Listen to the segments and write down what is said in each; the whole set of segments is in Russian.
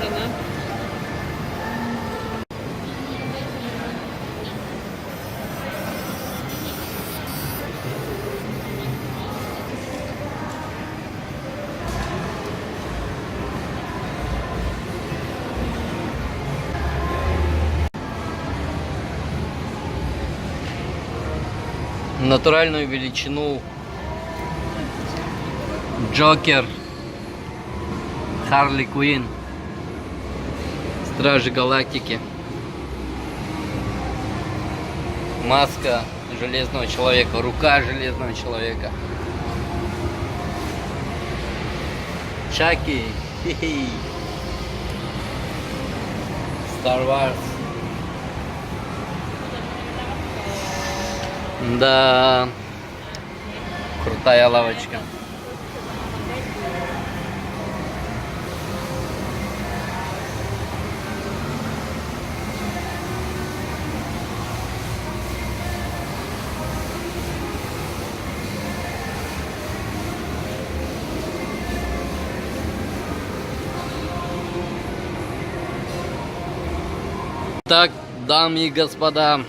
да? Натуральную величину Джокер, Харли Квинн, Стражи Галактики, маска Железного Человека, рука Железного Человека, Чаки, Star Wars. Да, крутая лавочка. Так, дамы и господа,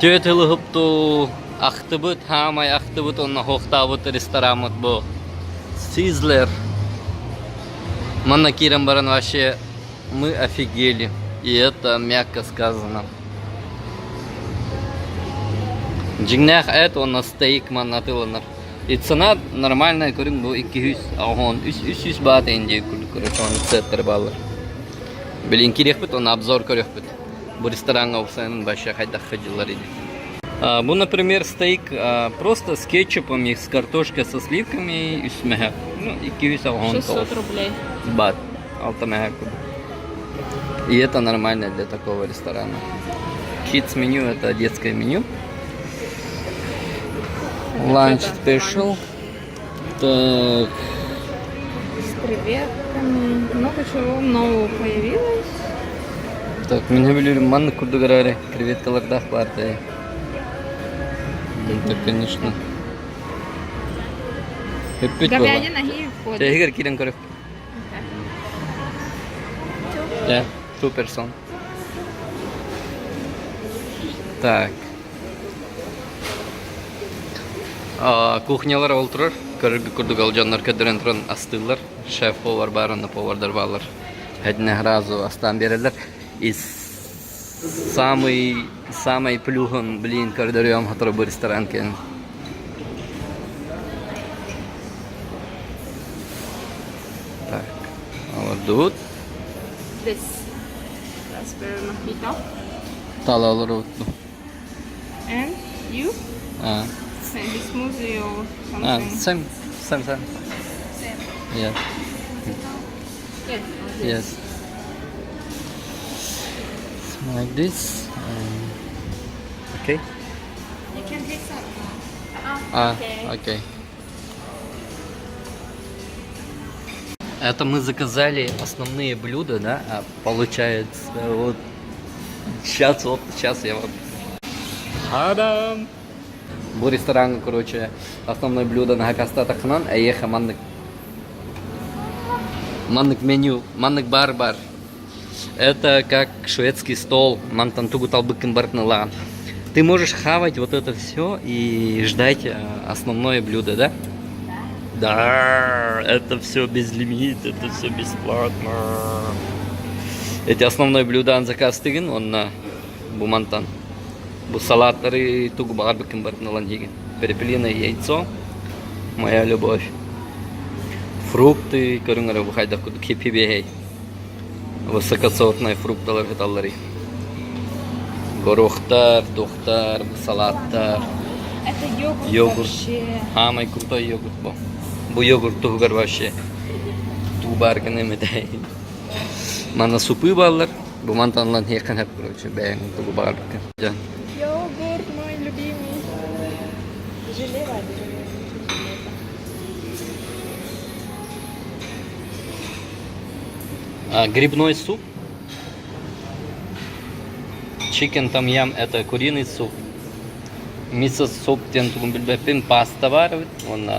Тетелгупту Ахтыбыт, хамай Ахтыбыт, он нахохтабыт ресторан был Сизлер. Манна Кирам Баран, вообще мы офигели. И это мягко сказано. Джигнях это он на стейк манна тыланар. И цена нормальная, курим был 200, а он 300 бат инди короче он центр баллар. Блин, кирехпит он обзор корехпит. Bu restoranga Уксан başka hayda ходилар. Ну, например, стейк просто с кетчупом и с картошкой со сливками и үсмеха. Ну, 600 рублей. Бат. И это нормально для такого ресторана. Kids меню это детское меню. Lunch special. Так. С креветками. Много чего нового появилось. Так, меня были манны курдугарари. Креветкалардах партии. Это, конечно. Говядина и входит. Тегер кирен коров. Да, 2 person. Так. Кухнялар олтурар. Көрүгү курдугал жаннар кедерентрон астылар. Шеф повар барына повардар балар. Хедне разу астан берелер. И самый плюхан, блин, коридорем, который был ресторан. Так, вот тут. This raspberry mojito. Талалар. And you? Maybe smoothie or something. Same. Same. Yeah. Yes. Like this. Okay. You can take some. Окей. Это мы заказали основные блюда, да? А получается вот сейчас я вот. Адам. Был ресторан, короче, основное блюдо на Хакаста Тахнан, а еха маннык меню, маннык бар. Это как шведский стол, мантантугу талбыкин бартнала. Ты можешь хавать вот это все и ждать основное блюдо, да? Да, это все без лимит, это все бесплатно. Эти основное блюдо он заказ тыгин, он на бумантан. Салатары тугу барбекин бартнала диги. Перепелиное яйцо, моя любовь. Фрукты, корюнгара бухайда куду кипибей. Высокосортные фрукты таллари. Горохтар, тухтар, салаттар. Это Йогурт. Вообще. Самый крутой йогурт был. Бу йогурт тугар вообще. Тубар кенемедай. Мана супы баллар. Бу мантанлан хекан хеп, короче, бэйн тугу барбекин. Йогурт мой любимый. Желе Грибной суп. Chicken там ям это куриный суп. Мисо суп тен тугун билбепин паста бар, он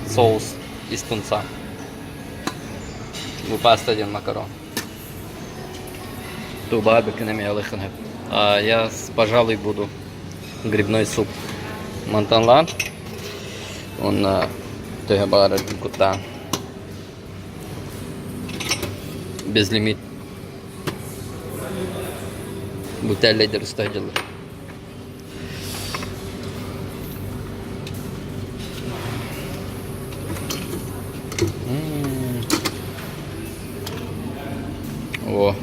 соус из тунца. Bu pasta diyen макарон. Туба бекенем ялыхын hep. А я, пожалуй, буду грибной суп. Монтанлан. Он тega бара кута. Безлимит. Бутelleydir ustacılı. О.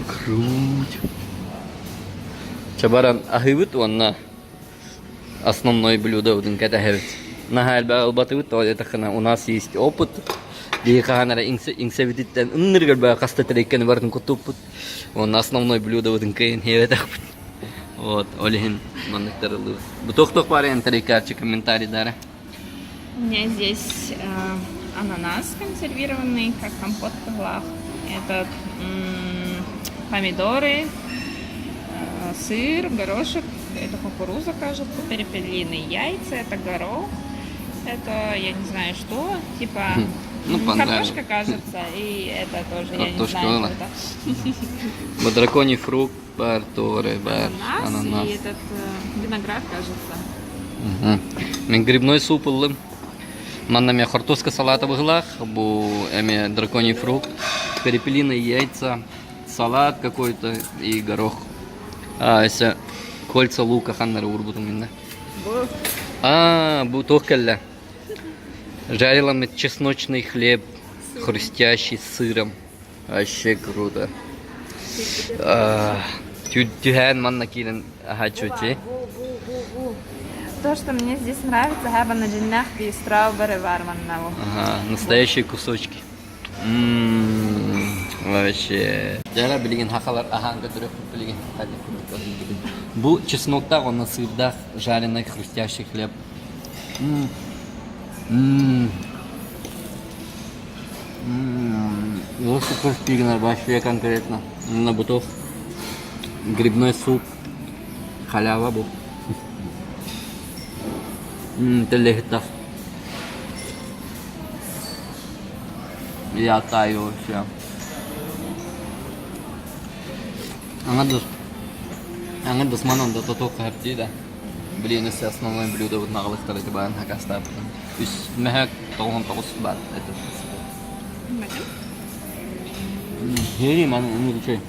Круть. Чабаран ахывыт он основное блюдо в Динкатахевит. На хальба албатывыт, то это у нас есть опыт. Диханара инсевититтен иннергерба кастатрейкен бардын кутуппут. Он основное блюдо в Динкатахевит. Вот, олихин маннектарлы. Бутох-тох паре энтерикарчи комментарий дара. У меня здесь ананас консервированный, как компот в углах. Это помидоры, сыр, горошек, это кукуруза, кажется, перепелиные яйца, это горох, это я не знаю что, типа картошка, кажется, и это тоже я не знаю что это. Драконий фрукт, барторы, ананас и этот виноград, кажется. Мен грибной суп ылым. Маннаме картошка салата в углах, бу эми драконий фрукт, перепелиные яйца, салат какой-то и горох. А, если кольца лука ханнары урбутум минна. Бу тохкалля. Жарила чесночный хлеб, хрустящий с сыром. Вообще круто. Тюхэн манна килен ахачучи. То, что мне здесь нравится, хаба на джиннах и страубери варманнаву. Ага, настоящие кусочки. Вообще. Жара билген хакалар аханга дөрөк билген. Бу чеснокта он на сырдах жареный хрустящий хлеб. Вот такой стигнер вообще конкретно. На бутов. Грибной суп. Халява бу. Телехтав. Я таю вообще. Ангадус манон да тоток харти да. Блин, это основное блюдо вот на глаз короче бан хакаста. Ис мехак тогон тогос бат это. Хери ман ничего.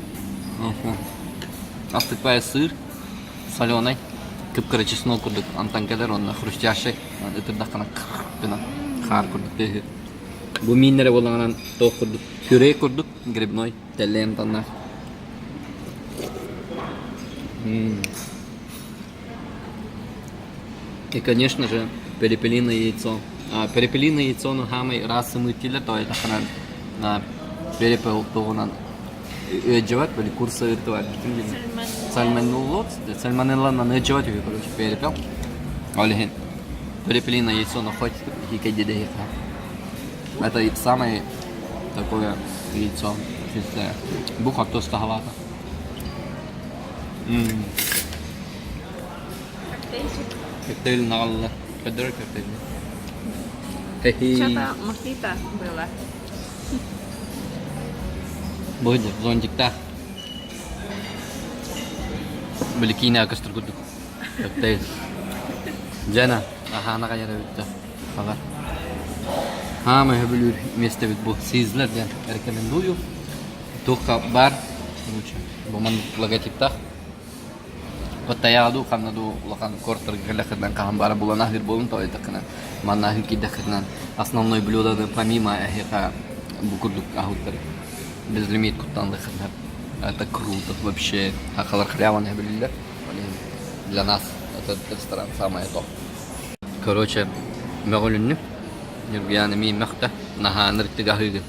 Остывая сыр соленый. Кыпкыры чеснок курдук, антан кедер он хрустящий. Это дахана пина хар курдук теги. Бу минере болганан тох курдук, пюре курдук, грибной, телен танна. И конечно же перепелиное яйцо. Перепелиное яйцо на хамой расы мытили, то это хана на перепел тогонан. Öğecevat böyle kursa ırtı Сальмонеллоз, сальмонелла на öğecevat gibi короче перепел. Олехин. Перепелиное яйцо находит хикадидеха. Это самое такое яйцо чистое. Буха тоста халата. Коктейль на алла. Подор коктейль. Что-то мохито было. Будет зонтик-то. Беликина кастргудук. Коктейль. Жана, ахана каяра битте. Хабар. Хама хабилүр месте бит бу. Сизлерден рекомендую. Тоха бар. Лучше. Буман логотиптах. Потаяду канаду лахан кортер галахдан кахамбара булана хир болун то это кана. Манна хики дахнан. Основное блюдо помимо эхха букурдук ахуттар. Безлимит кутанды хаднар. Это круто вообще. Хахалар хляван хабилилля. Для нас этот ресторан самое топ. Короче, меголунни. Yani mi mekta naha nirtiga hügün.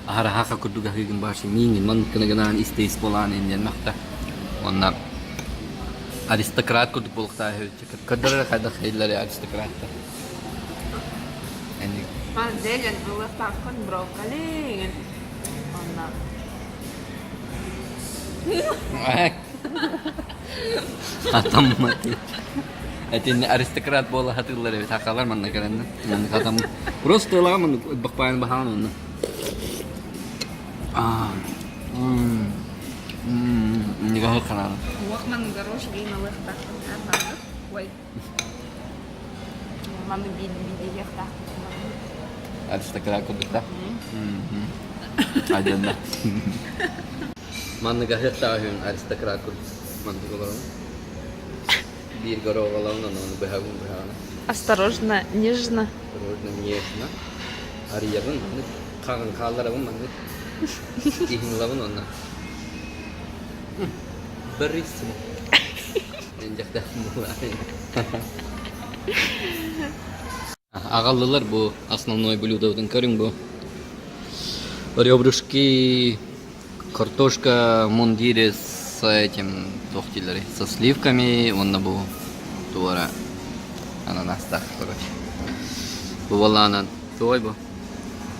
Ahara haka kurduga hügün başı minin man kınaganan isteyiz bolan indiyen mekta. Onlar aristokrat kurduk bolukta hügün. Kadar kada khayları aristokratta. Yani. Зелень, ластакон, брокколи. Atam mati. Это аристократ была хатыллары, хакалар манна каранна. Просто ламан бахпайн баханна. Никакой канал. Лохман горош геймовых так. Ой. Мамы били ехта. Аристократ кубита. Один да. Манны гахетта хюн аристократ куб. Манны говорю. Бир горова лавна, но он бегал. Осторожно, нежно. Осторожно, нежно. Ариявын, кагын калдырабын манны. Ихин лавын онна. Бариссимо. Агаллылар bu основное блюдо в карин bu. Ребрышки, картошка, мундири с этим тохтилери, со сливками, он на был туара ананас так, короче. Бывала она той бы.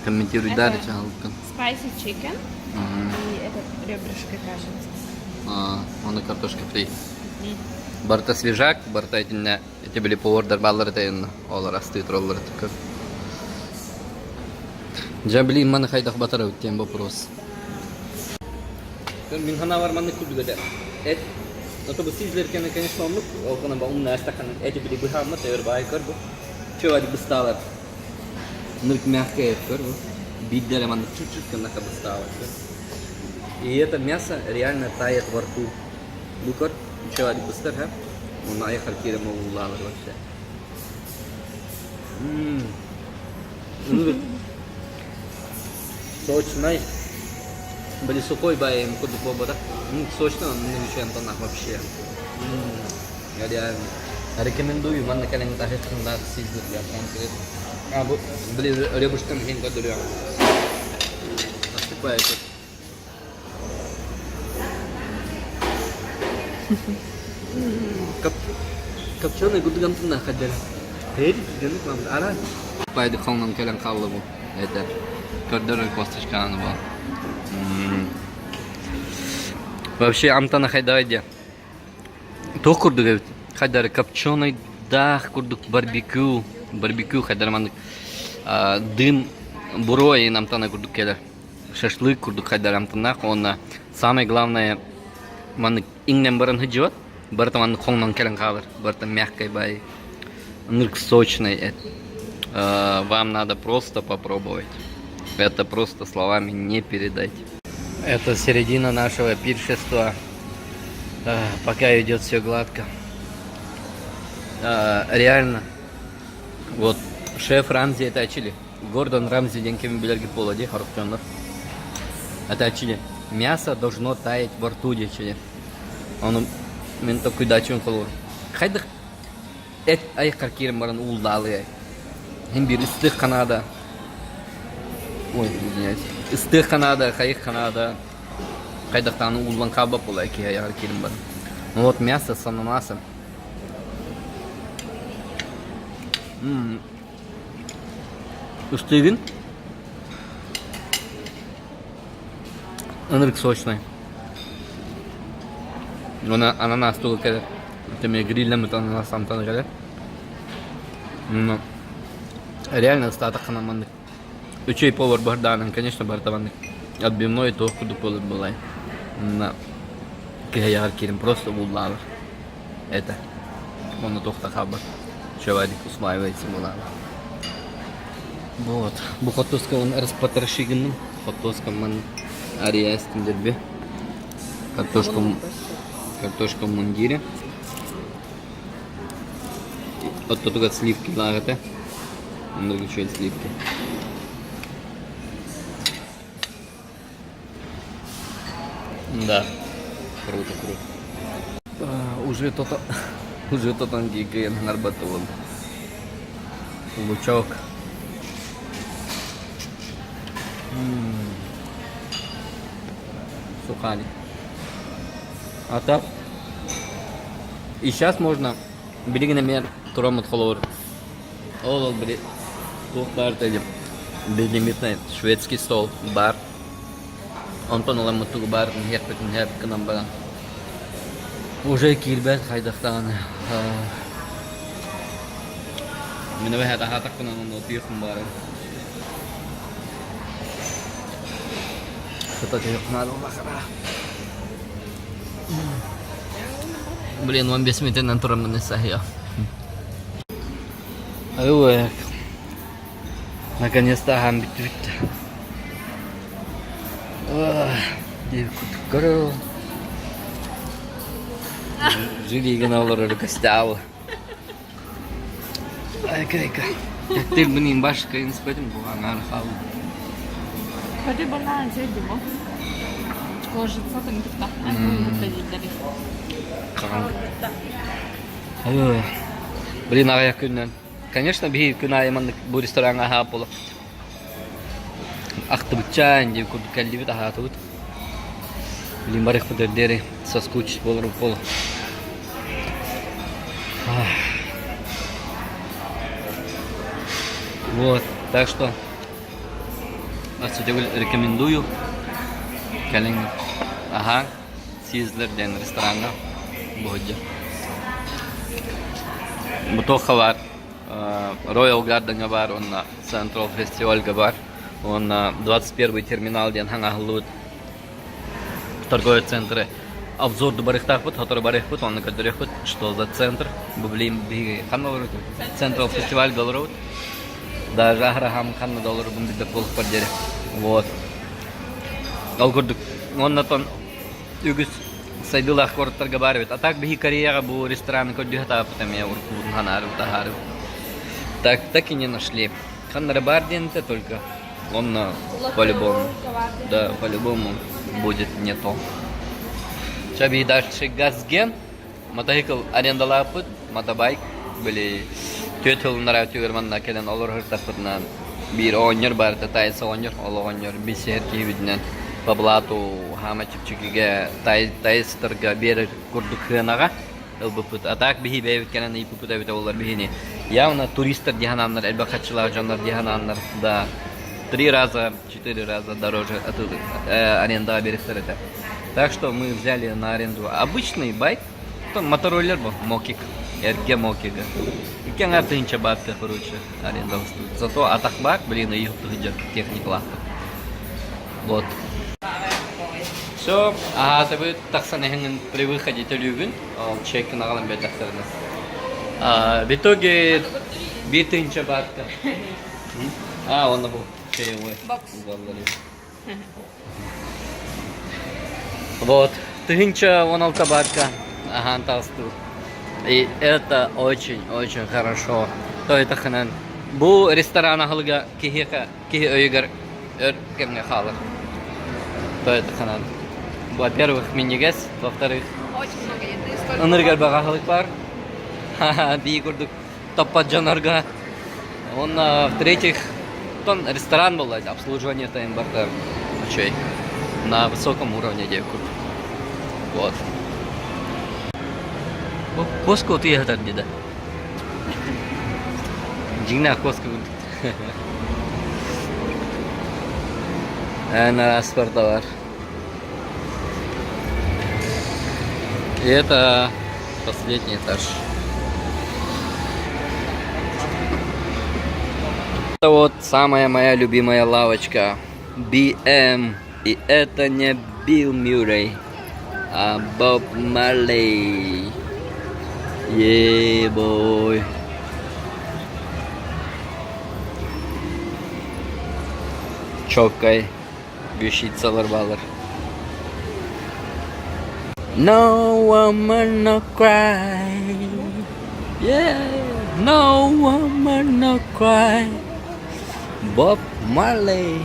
Комментируй дальше, Алка. Spicy chicken и этот ребрышки, кажется. Он и картошка фри. Барта свежак, барта эти были по ордер баллар тейн, олар астыт роллар такой. Джабли мана хайдах батара тем вопрос. Мин хана вар мана куби гадя. Но то бы сизлер кен конечно он окна ба умна стакан эти были бы хамма тевер бай карбо. Чего они бы стало? Ну мягкое карбо. Биддер мана чуть-чуть кен нака бы стало. И это мясо реально тает во рту. Лукар, чего они бы стар, он наехал кирем уллал вообще. Сочный. Были сухой баем куда побода. Сочно, но не вещаем то нах вообще. Я реально рекомендую, манна кален тахет хунда сизлер я конкретно. Были ребушками хинга дуря. Наступает. Копченый гудган на ходер. Эй, генит вам, ара. Пойду холнам кален халлабу. Это кордеры косточка она была. Вообще амтана хайдайде. Тох курдук хайдар копченый дах курдук барбекю хайдар ман дым бурой амтана курдук келер. Шашлык курдук хайдар амтана он самое главное ман ингнем баран хиджот бартаман холнан келен калер барта мягкой бай нырк сочный. Вам надо просто попробовать. Это просто словами не передать. Это середина нашего пиршества. Пока идет все гладко. Реально. Вот шеф Рамзи это Чили. Гордон Рамзи деньками билерги полоди характонов. Это Чили. Мясо должно таять во рту Чили. Он мен такой дачун колор. Хайдах эт ай каркирем баран улдалы. Химбир истых Канада. Ой, извиняюсь. Истых Канада, хайх Канада. Хайдах тану улван каба полайки я каркирем баран. Ну вот мясо с ананасом. Устыгин. Он сочный. Ананас только этими грилем это ананас сам там говорят. Но реально остаток ананас. Учей повар Богдан, конечно, бартаван. Отбивной то куда поле было. На кияр кирим просто улал. Это он тохта хаба. Человек усваивается мулал. Вот. Бухотоска он распотрошиган. Хотоска ман ариастин дерби. Картошка в мундире. Вот тут сливки лагате. Много чего сливки. Да. Круто. Уже то там гигаен нарбатывал. Лучок. Сухари. А так. И сейчас можно береги намер турамут холор. Олол бери. Тух бар тедим. Безлимитный шведский стол, бар. Он понял ему тух бар, нерпик к нам было. Уже кирбет хайдахтан. Меня выход так на нотир бар. Кто-то надо Блин, он без меты на турам не сахия. Ой, наконец-то гамбит. Девку tukaro. Жили гналары костял. Ай, крика. Ты блин башка инспектор буган хал. Ходи банан зедимо. Кожа сатан кита. Блин, а я күннен. Конечно, би күн айман бу ресторанга хапылып. Ахтыбычан деп күрдүк калдибит ахатыбыт. Блин, барых подердери соскучить болор пол. Вот, так что рекомендую. Келин, ага, сизлерден ресторанга будет. Бутоха бар, Royal Garden бар, он на Central Festival бар, он на 21 терминал ден хангахлут торговые центры. Обзор до барихтахпут, который барихпут, он на которыхпут, что за центр, бублим биги, ханновый Central Festival долларов, даже аграхам ханна долларов бумби до пол поддержи. Вот. Алгордук, он на тон югус сайдулах корт торгабаривает. А так биги карьера был ресторан, код дюхата, потом я уркун ханару тахару. Так и не нашли. Ханна рыбардин-то только он по-любому, да, по-любому будет не то. Чаби дальше газген, мотоцикл арендалапыт, мотобайк, были тетел на тюрман келен олар хыртапытнан бир онер бар тайса онер, оло онер бисерки виднен по блату хама чипчигиге тайстырга бер курдук хынага ылбыпыт. А так бихи бейбит келен ипупыт абит олар бихини. Явно туристер дихананнар, элбакатчылар жаннар дихананнар, да. 3 раза, 4 раза дороже аренда берестер это. Так что мы взяли на аренду обычный байк, мотороллер был, мокик, эрге мокига. И кем это инча бабка, короче, аренда стоит. Зато атахбак, блин, и их техник лахта. Вот. Все, а ты так санехен при выходе телюгин, чек на галамбе так. В итоге бит инча бабка. Он был. Вот, тынча вон алкабатка, ага, толсту. И это очень хорошо. То это ханан. Бу ресторана халга кихека кихи ойгар кемне халар. То это ханан. Во-первых, мини-гэс, во-вторых, Очень много еды. Аныргар бага халык бар. Ха-ха, бигурдук топпат жанарга. Он, в-третьих, тон ресторан был, обслуживание таймбарда, чай на высоком уровне девку. Вот. Коску ты это где-то? Дина коску. На спортовар. И это последний этаж. Это вот самая моя любимая лавочка BM. И это не Билл Мюррей, а Боб Марли. Ебой. Чокай. Вещица ларбалар. No woman no cry. Yeah. No woman no cry. Bob Marley.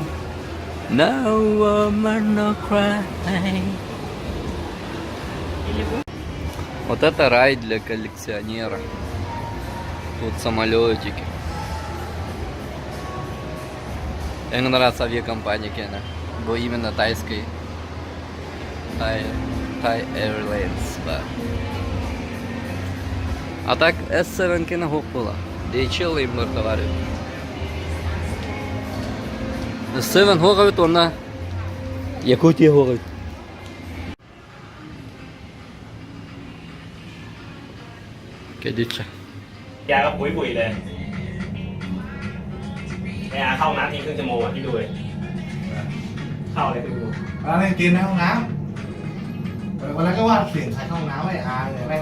No woman no cry. Вот это рай для коллекционера. Тут самолетики. Мне нравится авиакомпания Кена. Бо именно тайской. Thai Airlines. Да. А так S7 Кена хоппула. DHL им товары. S7 хоговит она. Якутия хоговит. Кедича. ยาก็ปุ๋ยเลยไอ้อาเข้าน้ำทีครึ่งชั่วโมงอ่ะที่ดูเลย เข้าเลยคือดู แล้วเล่นเกมในห้องน้ำวันนั้นก็วาดเสียงใครเข้าห้องน้ำไม่อายเลยแม่ง